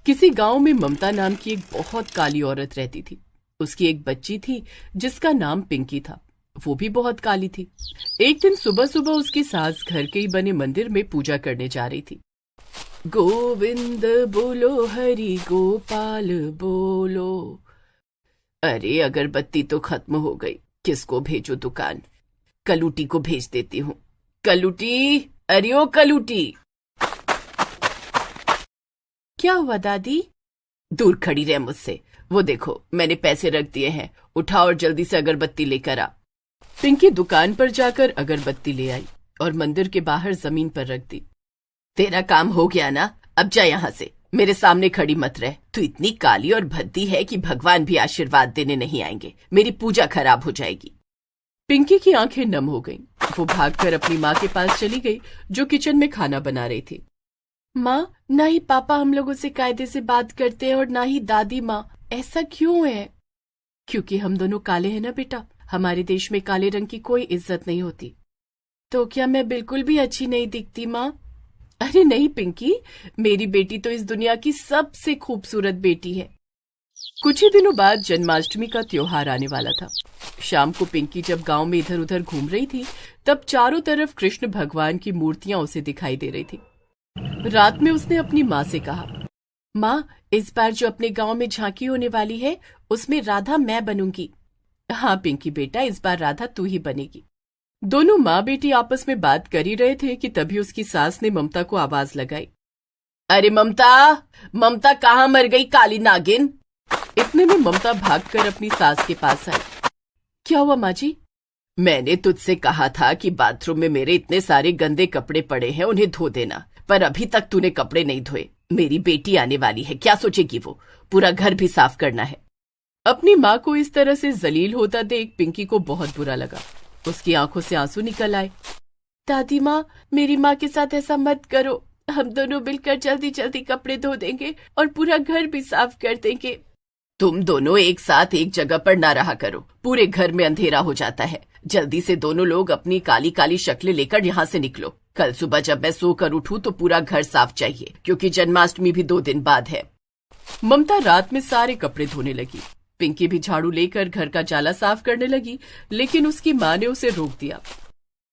किसी गांव में ममता नाम की एक बहुत काली औरत रहती थी। उसकी एक बच्ची थी जिसका नाम पिंकी था। वो भी बहुत काली थी। एक दिन सुबह सुबह उसकी सास घर के ही बने मंदिर में पूजा करने जा रही थी। गोविंद बोलो हरि गोपाल बोलो। अरे अगरबत्ती तो खत्म हो गई, किसको भेजो दुकान? कलूटी को भेज देती हूँ। कलूटी, अरे ओ कलूटी। क्या हुआ दादी? दूर खड़ी रह मुझसे। वो देखो मैंने पैसे रख दिए हैं, उठा और जल्दी से अगरबत्ती लेकर आ। पिंकी दुकान पर जाकर अगरबत्ती ले आई और मंदिर के बाहर जमीन पर रख दी। तेरा काम हो गया ना, अब जा यहाँ से, मेरे सामने खड़ी मत रह। तू इतनी काली और भद्दी है कि भगवान भी आशीर्वाद देने नहीं आएंगे, मेरी पूजा खराब हो जाएगी। पिंकी की आंखें नम हो गईं। वो भागकर अपनी माँ के पास चली गई जो किचन में खाना बना रही थी। माँ, ना ही पापा हम लोगों से कायदे से बात करते हैं और ना ही दादी माँ। ऐसा क्यों है? क्योंकि हम दोनों काले हैं ना बेटा, हमारे देश में काले रंग की कोई इज्जत नहीं होती। तो क्या मैं बिल्कुल भी अच्छी नहीं दिखती माँ? अरे नहीं पिंकी, मेरी बेटी तो इस दुनिया की सबसे खूबसूरत बेटी है। कुछ ही दिनों बाद जन्माष्टमी का त्योहार आने वाला था। शाम को पिंकी जब गांव में इधर उधर घूम रही थी तब चारों तरफ कृष्ण भगवान की मूर्तियां उसे दिखाई दे रही थी। रात में उसने अपनी माँ से कहा, माँ, इस बार जो अपने गांव में झांकी होने वाली है उसमें राधा मैं बनूंगी। हाँ पिंकी बेटा, इस बार राधा तू ही बनेगी। दोनों माँ बेटी आपस में बात कर ही रहे थे कि तभी उसकी सास ने ममता को आवाज लगाई। अरे ममता, ममता कहाँ मर गई काली नागिन? इतने में ममता भागकर अपनी सास के पास आई। क्या हुआ माँ जी? मैंने तुझसे कहा था कि बाथरूम में मेरे इतने सारे गंदे कपड़े पड़े हैं, उन्हें धो देना, पर अभी तक तूने कपड़े नहीं धोए। मेरी बेटी आने वाली है, क्या सोचेगी वो? पूरा घर भी साफ करना है। अपनी माँ को इस तरह से जलील होता देख पिंकी को बहुत बुरा लगा। उसकी आंखों से आंसू निकल आए। दादी माँ, मेरी माँ के साथ ऐसा मत करो, हम दोनों मिलकर जल्दी जल्दी कपड़े धो देंगे और पूरा घर भी साफ कर देंगे। तुम दोनों एक साथ एक जगह पर ना रहा करो, पूरे घर में अंधेरा हो जाता है। जल्दी से दोनों लोग अपनी काली काली शक्लें लेकर यहाँ से निकलो। कल सुबह जब मैं सोकर उठूं तो पूरा घर साफ चाहिए, क्योंकि जन्माष्टमी भी 2 दिन बाद है। ममता रात में सारे कपड़े धोने लगी। पिंकी भी झाड़ू लेकर घर का जाला साफ करने लगी, लेकिन उसकी माँ ने उसे रोक दिया।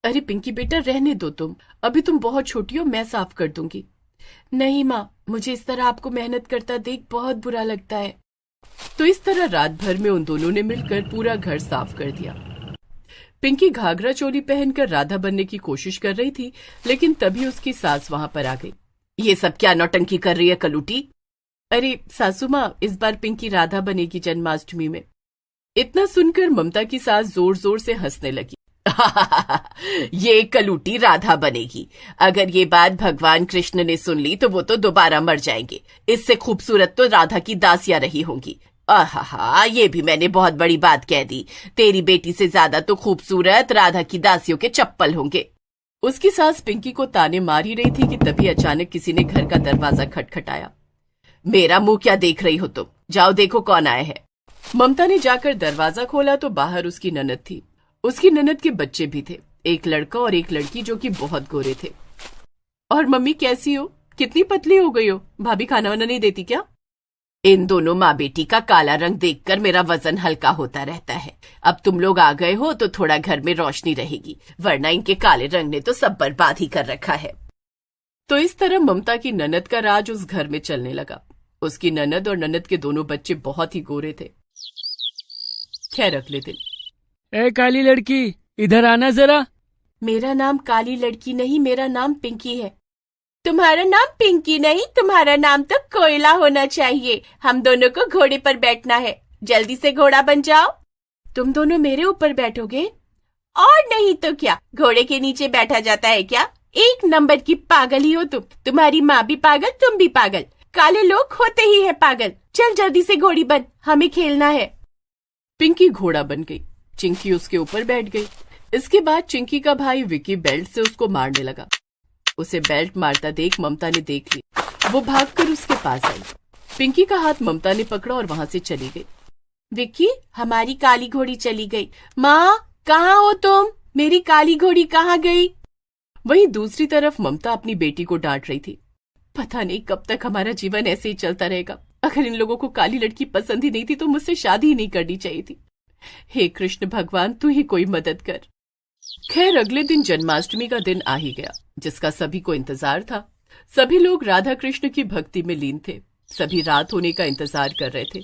अरे पिंकी बेटा, रहने दो तुम, अभी तुम बहुत छोटी हो, मैं साफ कर दूंगी। नहीं माँ, मुझे इस तरह आपको मेहनत करता देख बहुत बुरा लगता है। तो इस तरह रात भर में उन दोनों ने मिलकर पूरा घर साफ कर दिया। पिंकी घाघरा चोली पहनकर राधा बनने की कोशिश कर रही थी, लेकिन तभी उसकी सास वहां पर आ गई। ये सब क्या नौटंकी कर रही है कलूटी? अरे सासू माँ, इस बार पिंकी राधा बनेगी जन्माष्टमी में। इतना सुनकर ममता की सास जोर जोर से हंसने लगी। ये कलूटी राधा बनेगी? अगर ये बात भगवान कृष्ण ने सुन ली तो वो तो दोबारा मर जाएंगे। इससे खूबसूरत तो राधा की दासियां रही होंगी। आहा, ये भी मैंने बहुत बड़ी बात कह दी। तेरी बेटी से ज्यादा तो खूबसूरत राधा की दासियों के चप्पल होंगे। उसकी सास पिंकी को ताने मार ही रही थी कि तभी अचानक किसी ने घर का दरवाजा खटखटाया। मेरा मुंह क्या देख रही हो तुम? जाओ देखो कौन आया है। ममता ने जाकर दरवाजा खोला तो बाहर उसकी ननद थी। उसकी ननद के बच्चे भी थे, एक लड़का और एक लड़की जो कि बहुत गोरे थे। और मम्मी कैसी हो? कितनी पतली हो गई हो? भाभी खाना वाना नहीं देती क्या? इन दोनों माँ बेटी का काला रंग देखकर मेरा वजन हल्का होता रहता है। अब तुम लोग आ गए हो तो थोड़ा घर में रोशनी रहेगी, वरना इनके काले रंग ने तो सब बर्बाद ही कर रखा है। तो इस तरह ममता की ननद का राज उस घर में चलने लगा। उसकी ननद और ननद के दोनों बच्चे बहुत ही गोरे थे। खैर अगले दिन, ए काली लड़की, इधर आना जरा। मेरा नाम काली लड़की नहीं, मेरा नाम पिंकी है। तुम्हारा नाम पिंकी नहीं, तुम्हारा नाम तो कोयला होना चाहिए। हम दोनों को घोड़े पर बैठना है, जल्दी से घोड़ा बन जाओ। तुम दोनों मेरे ऊपर बैठोगे? और नहीं तो क्या, घोड़े के नीचे बैठा जाता है क्या? एक नंबर की पागल ही हो तुम। तुम्हारी माँ भी पागल, तुम भी पागल। काले लोग होते ही है पागल। चल जल्दी से घोड़ी बन, हमें खेलना है। पिंकी घोड़ा बन गई। चिंकी उसके ऊपर बैठ गई। इसके बाद चिंकी का भाई विकी बेल्ट से उसको मारने लगा। उसे बेल्ट मारता देख ममता ने देख ली। वो भागकर उसके पास आई। पिंकी का हाथ ममता ने पकड़ा और वहां से चली गई। विक्की, हमारी काली घोड़ी चली गई। माँ, कहाँ हो तुम? मेरी काली घोड़ी कहाँ गई? वहीं दूसरी तरफ ममता अपनी बेटी को डांट रही थी। पता नहीं कब तक हमारा जीवन ऐसे ही चलता रहेगा। अगर इन लोगों को काली लड़की पसंद ही नहीं थी तो मुझसे शादी ही नहीं करनी चाहिए थी। हे कृष्ण भगवान, तू ही कोई मदद कर। खैर, अगले दिन जन्माष्टमी का दिन आ ही गया, जिसका सभी को इंतजार था। सभी लोग राधा कृष्ण की भक्ति में लीन थे। सभी रात होने का इंतजार कर रहे थे।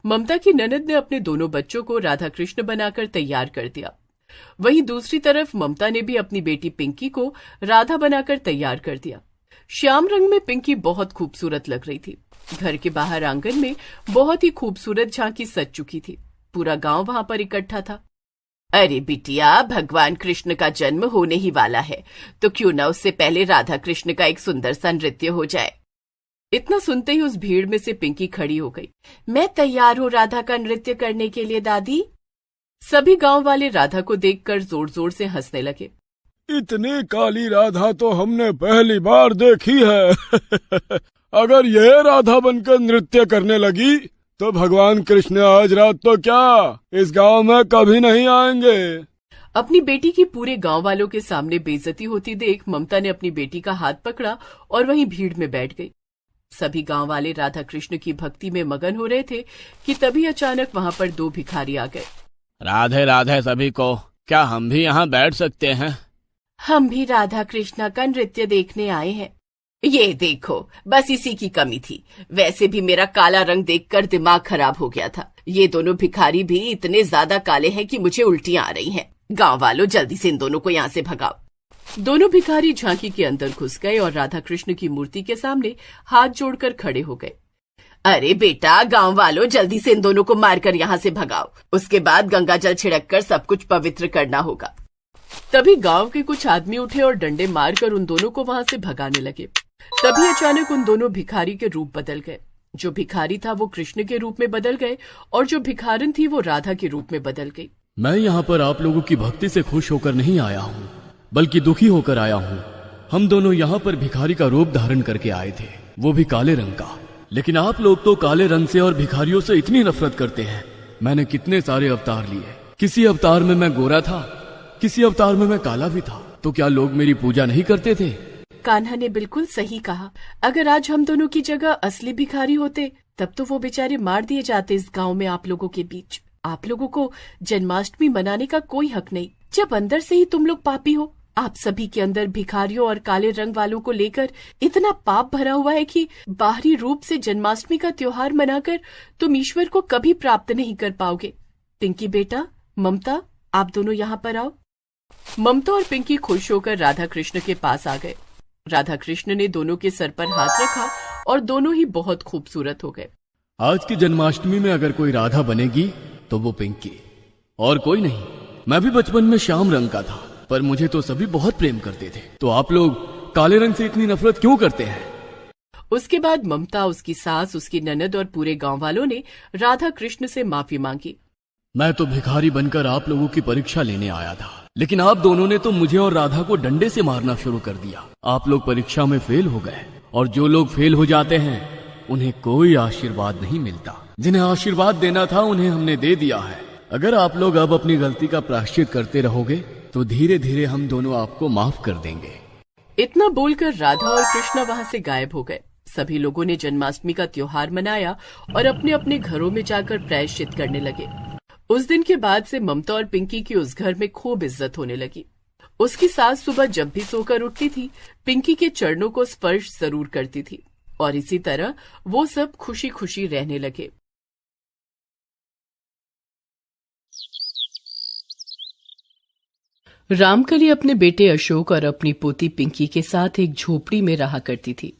ममता की ननद ने अपने दोनों बच्चों को राधा कृष्ण बनाकर तैयार कर दिया। वहीं दूसरी तरफ ममता ने भी अपनी बेटी पिंकी को राधा बनाकर तैयार कर दिया। श्याम रंग में पिंकी बहुत खूबसूरत लग रही थी। घर के बाहर आंगन में बहुत ही खूबसूरत झांकी सज चुकी थी। पूरा गांव वहां पर इकट्ठा था। अरे बिटिया, भगवान कृष्ण का जन्म होने ही वाला है, तो क्यों न उससे पहले राधा कृष्ण का एक सुंदर सा नृत्य हो जाए। इतना सुनते ही उस भीड़ में से पिंकी खड़ी हो गई। मैं तैयार हूँ राधा का नृत्य करने के लिए दादी। सभी गांव वाले राधा को देखकर जोर जोर से हंसने लगे। इतनी काली राधा तो हमने पहली बार देखी है। अगर ये राधा बनकर नृत्य करने लगी तो भगवान कृष्ण आज रात तो क्या इस गांव में कभी नहीं आएंगे। अपनी बेटी की पूरे गांव वालों के सामने बेइज्जती होती देख ममता ने अपनी बेटी का हाथ पकड़ा और वहीं भीड़ में बैठ गई। सभी गांव वाले राधा कृष्ण की भक्ति में मगन हो रहे थे कि तभी अचानक वहां पर दो भिखारी आ गए। राधे राधे सभी को, क्या हम भी यहाँ बैठ सकते हैं? हम भी राधा कृष्ण का नृत्य देखने आए हैं। ये देखो, बस इसी की कमी थी। वैसे भी मेरा काला रंग देखकर दिमाग खराब हो गया था। ये दोनों भिखारी भी इतने ज्यादा काले हैं कि मुझे उल्टियां आ रही हैं। गांव वालों, जल्दी से इन दोनों को यहाँ से भगाओ। दोनों भिखारी झांकी के अंदर घुस गए और राधा कृष्ण की मूर्ति के सामने हाथ जोड़कर खड़े हो गए। अरे बेटा, गांव वालों, जल्दी से इन दोनों को मारकर यहाँ से भगाओ। उसके बाद गंगा जल छिड़ककर सब कुछ पवित्र करना होगा। तभी गांव के कुछ आदमी उठे और डंडे मारकर उन दोनों को वहां से भगाने लगे। तभी अचानक उन दोनों भिखारी के रूप बदल गए। जो भिखारी था वो कृष्ण के रूप में बदल गए और जो भिखारन थी वो राधा के रूप में बदल गई। मैं यहाँ पर आप लोगों की भक्ति से खुश होकर नहीं आया हूँ, बल्कि दुखी होकर आया हूँ। हम दोनों यहाँ पर भिखारी का रूप धारण करके आए थे, वो भी काले रंग का। लेकिन आप लोग तो काले रंग से और भिखारियों से इतनी नफरत करते हैं। मैंने कितने सारे अवतार लिए। किसी अवतार में मैं गोरा था, किसी अवतार में मैं काला भी था। तो क्या लोग मेरी पूजा नहीं करते थे? कान्हा ने बिल्कुल सही कहा। अगर आज हम दोनों की जगह असली भिखारी होते तब तो वो बेचारे मार दिए जाते इस गांव में आप लोगों के बीच। आप लोगों को जन्माष्टमी मनाने का कोई हक नहीं, जब अंदर से ही तुम लोग पापी हो। आप सभी के अंदर भिखारियों और काले रंग वालों को लेकर इतना पाप भरा हुआ है कि बाहरी रूप से जन्माष्टमी का त्योहार मनाकर तुम ईश्वर को कभी प्राप्त नहीं कर पाओगे। पिंकी बेटा, ममता, आप दोनों यहाँ पर आओ। ममता और पिंकी खुश होकर राधा कृष्ण के पास आ गए। राधा कृष्ण ने दोनों के सर पर हाथ रखा और दोनों ही बहुत खूबसूरत हो गए। आज की जन्माष्टमी में अगर कोई राधा बनेगी तो वो पिंकी, और कोई नहीं। मैं भी बचपन में श्याम रंग का था, पर मुझे तो सभी बहुत प्रेम करते थे। तो आप लोग काले रंग से इतनी नफरत क्यों करते हैं? उसके बाद ममता, उसकी सास, उसकी ननद और पूरे गांव वालों ने राधा कृष्ण से माफी मांगी। मैं तो भिखारी बनकर आप लोगों की परीक्षा लेने आया था, लेकिन आप दोनों ने तो मुझे और राधा को डंडे से मारना शुरू कर दिया। आप लोग परीक्षा में फेल हो गए, और जो लोग फेल हो जाते हैं उन्हें कोई आशीर्वाद नहीं मिलता। जिन्हें आशीर्वाद देना था उन्हें हमने दे दिया है। अगर आप लोग अब अपनी गलती का प्रायश्चित करते रहोगे तो धीरे धीरे हम दोनों आपको माफ कर देंगे। इतना बोलकर राधा और कृष्णा वहां से गायब हो गए। सभी लोगों ने जन्माष्टमी का त्योहार मनाया और अपने अपने घरों में जाकर प्रायश्चित करने लगे। उस दिन के बाद से ममता और पिंकी की उस घर में खूब इज्जत होने लगी। उसकी सास सुबह जब भी सोकर उठती थी, पिंकी के चरणों को स्पर्श जरूर करती थी, और इसी तरह वो सब खुशी खुशी रहने लगे। रामकली अपने बेटे अशोक और अपनी पोती पिंकी के साथ एक झोपड़ी में रहा करती थी।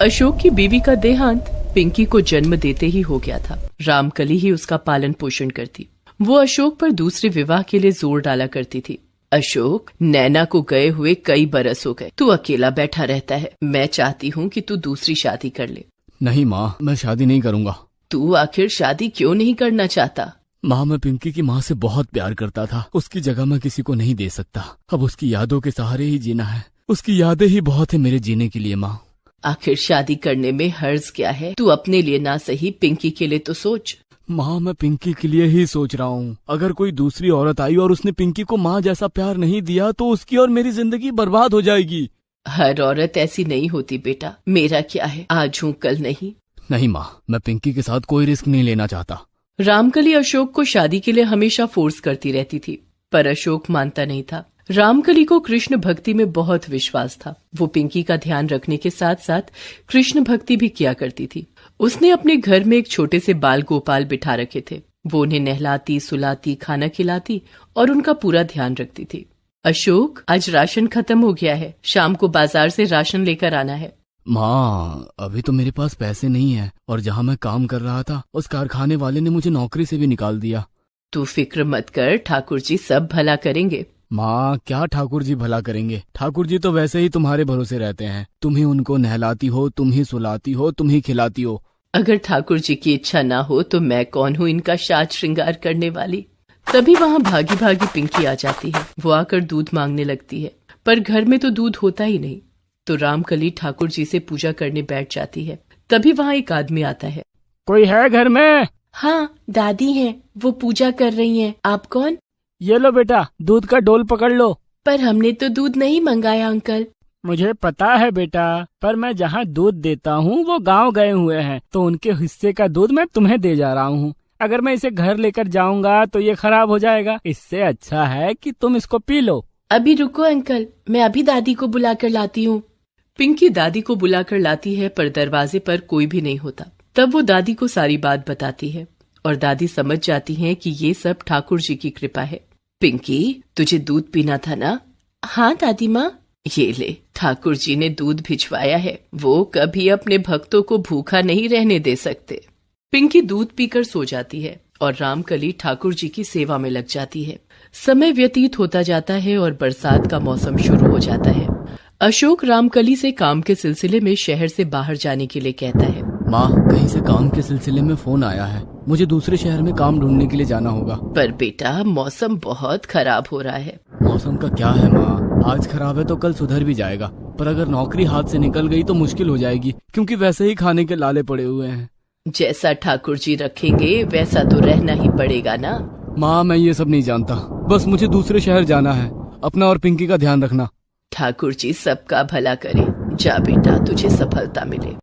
अशोक की बीवी का देहांत पिंकी को जन्म देते ही हो गया था। रामकली ही उसका पालन पोषण करती। वो अशोक पर दूसरे विवाह के लिए जोर डाला करती थी। अशोक, नैना को गए हुए कई बरस हो गए। तू अकेला बैठा रहता है। मैं चाहती हूँ कि तू दूसरी शादी कर ले। नहीं माँ, मैं शादी नहीं करूँगा। तू आखिर शादी क्यों नहीं करना चाहता? माँ, मैं पिंकी की माँ से बहुत प्यार करता था। उसकी जगह मैं किसी को नहीं दे सकता। अब उसकी यादों के सहारे ही जीना है। उसकी यादें ही बहुत है मेरे जीने के लिए। माँ, आखिर शादी करने में हर्ज क्या है? तू अपने लिए ना सही, पिंकी के लिए तो सोच। माँ, मैं पिंकी के लिए ही सोच रहा हूँ। अगर कोई दूसरी औरत आई और उसने पिंकी को माँ जैसा प्यार नहीं दिया तो उसकी और मेरी जिंदगी बर्बाद हो जाएगी। हर औरत ऐसी नहीं होती बेटा, मेरा क्या है, आज हूँ कल नहीं। नहीं माँ, मैं पिंकी के साथ कोई रिस्क नहीं लेना चाहता। रामकली अशोक को शादी के लिए हमेशा फोर्स करती रहती थी, पर अशोक मानता नहीं था। रामकली को कृष्ण भक्ति में बहुत विश्वास था। वो पिंकी का ध्यान रखने के साथ साथ कृष्ण भक्ति भी किया करती थी। उसने अपने घर में एक छोटे से बाल गोपाल बिठा रखे थे। वो उन्हें नहलाती, सुलाती, खाना खिलाती और उनका पूरा ध्यान रखती थी। अशोक, आज राशन खत्म हो गया है, शाम को बाजार से राशन लेकर आना है। माँ, अभी तो मेरे पास पैसे नहीं है और जहाँ मैं काम कर रहा था उस कारखाने वाले ने मुझे नौकरी से भी निकाल दिया। तू फिक्र मत कर, ठाकुर जी सब भला करेंगे। माँ, क्या ठाकुर जी भला करेंगे? ठाकुर जी तो वैसे ही तुम्हारे भरोसे रहते हैं। तुम ही उनको नहलाती हो, तुम ही सुलाती हो, तुम ही खिलाती हो। अगर ठाकुर जी की इच्छा ना हो तो मैं कौन हूँ इनका साज श्रृंगार करने वाली। तभी वहाँ भागी भागी पिंकी आ जाती है। वो आकर दूध मांगने लगती है, पर घर में तो दूध होता ही नहीं। तो रामकली ठाकुर जी से पूजा करने बैठ जाती है। तभी वहाँ एक आदमी आता है। कोई है घर में? हाँ, दादी हैं, वो पूजा कर रही हैं। आप कौन? ये लो बेटा, दूध का डोल पकड़ लो। पर हमने तो दूध नहीं मंगाया अंकल। मुझे पता है बेटा, पर मैं जहाँ दूध देता हूँ वो गांव गए हुए हैं, तो उनके हिस्से का दूध मैं तुम्हें दे जा रहा हूँ। अगर मैं इसे घर लेकर जाऊंगा तो ये खराब हो जाएगा। इससे अच्छा है कि तुम इसको पी लो। अभी रुको अंकल, मैं अभी दादी को बुला कर लाती हूँ। पिंकी दादी को बुलाकर लाती है, पर दरवाजे पर कोई भी नहीं होता। तब वो दादी को सारी बात बताती है और दादी समझ जाती है कि ये सब ठाकुर जी की कृपा है। पिंकी, तुझे दूध पीना था ना? हाँ दादी माँ। ये ले, ठाकुर जी ने दूध भिजवाया है। वो कभी अपने भक्तों को भूखा नहीं रहने दे सकते। पिंकी दूध पीकर सो जाती है और रामकली ठाकुर जी की सेवा में लग जाती है। समय व्यतीत होता जाता है और बरसात का मौसम शुरू हो जाता है। अशोक रामकली से काम के सिलसिले में शहर से बाहर जाने के लिए कहता है। माँ, कहीं से काम के सिलसिले में फोन आया है। मुझे दूसरे शहर में काम ढूंढने के लिए जाना होगा। पर बेटा, मौसम बहुत खराब हो रहा है। मौसम का क्या है माँ, आज खराब है तो कल सुधर भी जाएगा। पर अगर नौकरी हाथ से निकल गई तो मुश्किल हो जाएगी, क्योंकि वैसे ही खाने के लाले पड़े हुए हैं। जैसा ठाकुर जी रखेंगे वैसा तो रहना ही पड़ेगा ना। माँ, मैं ये सब नहीं जानता, बस मुझे दूसरे शहर जाना है। अपना और पिंकी का ध्यान रखना। ठाकुर जी सबका भला करे। जा बेटा, तुझे सफलता मिले।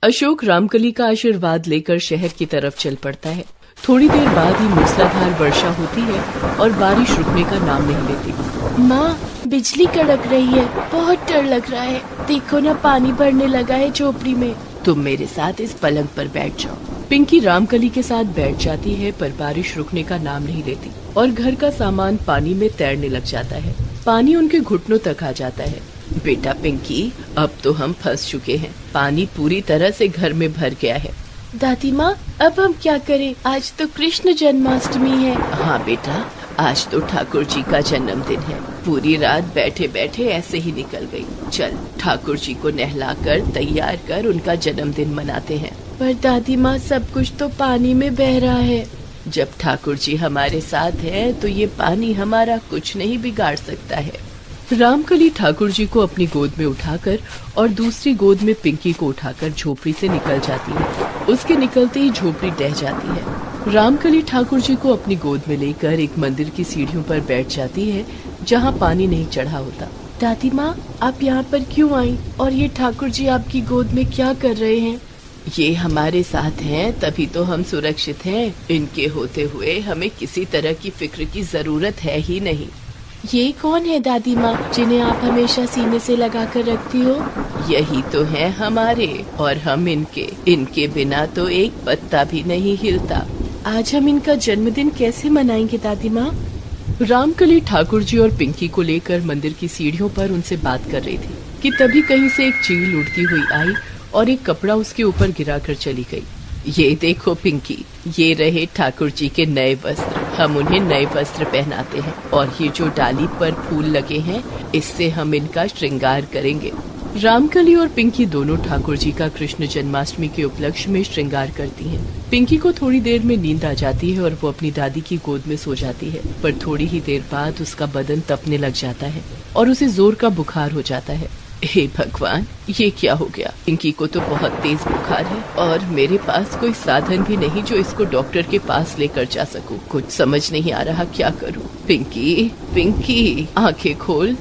अशोक रामकली का आशीर्वाद लेकर शहर की तरफ चल पड़ता है। थोड़ी देर बाद ही मूसलाधार वर्षा होती है और बारिश रुकने का नाम नहीं लेती। माँ, बिजली कड़क रही है, बहुत डर लग रहा है। देखो ना, पानी भरने लगा है झोपड़ी में। तुम मेरे साथ इस पलंग पर बैठ जाओ। पिंकी रामकली के साथ बैठ जाती है, पर बारिश रुकने का नाम नहीं लेती और घर का सामान पानी में तैरने लग जाता है। पानी उनके घुटनों तक आ जाता है। बेटा पिंकी, अब तो हम फंस चुके हैं। पानी पूरी तरह से घर में भर गया है। दादी माँ, अब हम क्या करें? आज तो कृष्ण जन्माष्टमी है। हाँ बेटा, आज तो ठाकुर जी का जन्मदिन है। पूरी रात बैठे बैठे ऐसे ही निकल गई। चल, ठाकुर जी को नहलाकर तैयार कर उनका जन्मदिन मनाते हैं। पर दादी माँ, सब कुछ तो पानी में बह रहा है। जब ठाकुर जी हमारे साथ हैं, तो ये पानी हमारा कुछ नहीं बिगाड़ सकता है। रामकली ठाकुर जी को अपनी गोद में उठाकर और दूसरी गोद में पिंकी को उठाकर झोपड़ी से निकल जाती है। उसके निकलते ही झोपड़ी डह जाती है। रामकली ठाकुर जी को अपनी गोद में लेकर एक मंदिर की सीढ़ियों पर बैठ जाती है, जहाँ पानी नहीं चढ़ा होता। दादी माँ, आप यहाँ पर क्यों आई? और ये ठाकुर जी आपकी गोद में क्या कर रहे हैं? ये हमारे साथ हैं, तभी तो हम सुरक्षित हैं। इनके होते हुए हमें किसी तरह की फिक्र की जरूरत है ही नहीं। ये कौन है दादी माँ, जिन्हें आप हमेशा सीने से लगा कर रखती हो? यही तो है हमारे, और हम इनके बिना तो एक पत्ता भी नहीं हिलता। आज हम इनका जन्मदिन कैसे मनाएंगे दादी माँ? रामकली ठाकुर जी और पिंकी को लेकर मंदिर की सीढ़ियों पर उनसे बात कर रही थी कि तभी कहीं से एक चील उड़ती हुई आई और एक कपड़ा उसके ऊपर गिराकर चली गई। ये देखो पिंकी, ये रहे ठाकुर जी के नए वस्त्र। हम उन्हें नए वस्त्र पहनाते हैं और ये जो डाली पर फूल लगे हैं, इससे हम इनका श्रृंगार करेंगे। रामकली और पिंकी दोनों ठाकुर जी का कृष्ण जन्माष्टमी के उपलक्ष्य में श्रृंगार करती हैं। पिंकी को थोड़ी देर में नींद आ जाती है और वो अपनी दादी की गोद में सो जाती है, पर थोड़ी ही देर बाद उसका बदन तपने लग जाता है और उसे जोर का बुखार हो जाता है। हे भगवान, ये क्या हो गया? पिंकी को तो बहुत तेज बुखार है और मेरे पास कोई साधन भी नहीं जो इसको डॉक्टर के पास लेकर जा सकूं। कुछ समझ नहीं आ रहा क्या करूं। पिंकी, पिंकी, आंखें खोल।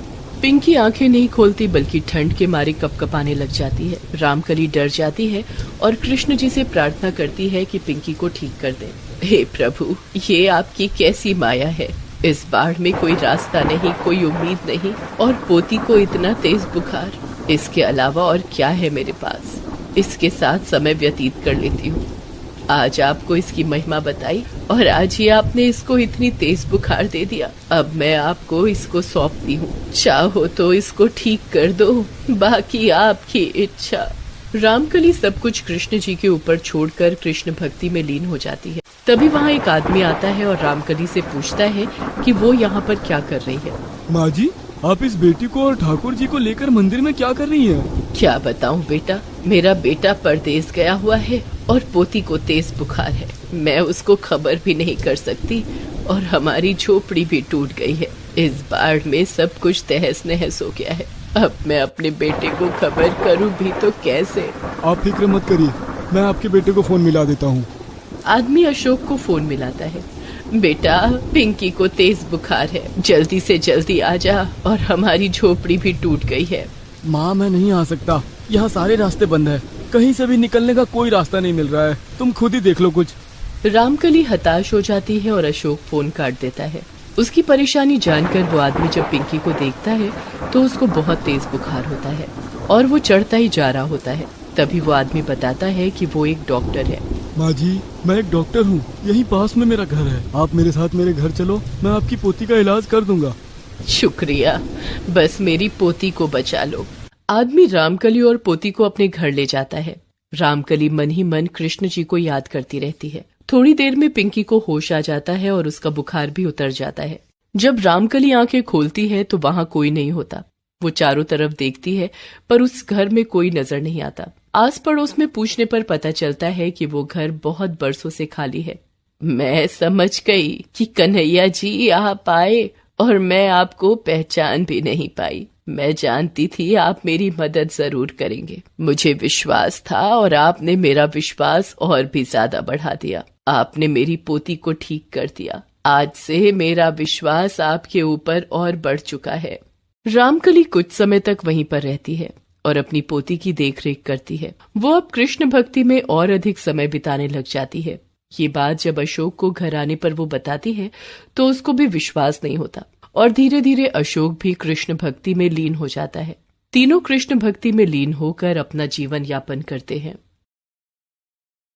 पिंकी आंखें नहीं खोलती बल्कि ठंड के मारे कपकपाने लग जाती है। रामकली डर जाती है और कृष्ण जी से प्रार्थना करती है कि पिंकी को ठीक कर दे। हे प्रभु, ये आपकी कैसी माया है। इस बाढ़ में कोई रास्ता नहीं, कोई उम्मीद नहीं, और पोती को इतना तेज बुखार। इसके अलावा और क्या है मेरे पास। इसके साथ समय व्यतीत कर लेती हूँ। आज आपको इसकी महिमा बताई और आज ही आपने इसको इतनी तेज बुखार दे दिया। अब मैं आपको इसको सौंपती हूँ, चाहो तो इसको ठीक कर दो, बाकी आपकी इच्छा। रामकली सब कुछ कृष्ण जी के ऊपर छोड़कर कृष्ण भक्ति में लीन हो जाती है। तभी वहाँ एक आदमी आता है और रामकली से पूछता है कि वो यहाँ पर क्या कर रही है। माँ जी, आप इस बेटी को और ठाकुर जी को लेकर मंदिर में क्या कर रही हैं? क्या बताऊं बेटा, मेरा बेटा परदेश गया हुआ है और पोती को तेज बुखार है। मैं उसको खबर भी नहीं कर सकती और हमारी झोपड़ी भी टूट गई है। इस बाढ़ में सब कुछ तहस नहस हो गया है। अब मैं अपने बेटे को खबर करूं भी तो कैसे। आप फिक्र मत करिए, मैं आपके बेटे को फोन मिला देता हूँ। आदमी अशोक को फोन मिलाता है। बेटा, पिंकी को तेज बुखार है, जल्दी से जल्दी आ जा, और हमारी झोपड़ी भी टूट गई है। माँ, मैं नहीं आ सकता, यहाँ सारे रास्ते बंद है, कहीं से भी निकलने का कोई रास्ता नहीं मिल रहा है, तुम खुद ही देख लो कुछ। रामकली हताश हो जाती है और अशोक फोन काट देता है। उसकी परेशानी जानकर वो आदमी जब पिंकी को देखता है तो उसको बहुत तेज बुखार होता है और वो चढ़ता ही जा रहा होता है। तभी वो आदमी बताता है कि वो एक डॉक्टर है। माँ जी, मैं एक डॉक्टर हूँ, यहीं पास में मेरा घर है, आप मेरे साथ मेरे घर चलो, मैं आपकी पोती का इलाज कर दूंगा। शुक्रिया, बस मेरी पोती को बचा लो। आदमी रामकली और पोती को अपने घर ले जाता है। रामकली मन ही मन कृष्ण जी को याद करती रहती है। थोड़ी देर में पिंकी को होश आ जाता है और उसका बुखार भी उतर जाता है। जब रामकली आंखें खोलती है तो वहाँ कोई नहीं होता। वो चारों तरफ देखती है पर उस घर में कोई नजर नहीं आता। आस पड़ोस में पूछने पर पता चलता है कि वो घर बहुत बरसों से खाली है। मैं समझ गई कि कन्हैया जी आप आए और मैं आपको पहचान भी नहीं पाई। मैं जानती थी आप मेरी मदद जरूर करेंगे। मुझे विश्वास था और आपने मेरा विश्वास और भी ज्यादा बढ़ा दिया। आपने मेरी पोती को ठीक कर दिया। आज से मेरा विश्वास आपके ऊपर और बढ़ चुका है। रामकली कुछ समय तक वहीं पर रहती है और अपनी पोती की देखरेख करती है। वो अब कृष्ण भक्ति में और अधिक समय बिताने लग जाती है। ये बात जब अशोक को घर आने पर वो बताती है तो उसको भी विश्वास नहीं होता और धीरे धीरे अशोक भी कृष्ण भक्ति में लीन हो जाता है। तीनों कृष्ण भक्ति में लीन होकर अपना जीवन यापन करते हैं।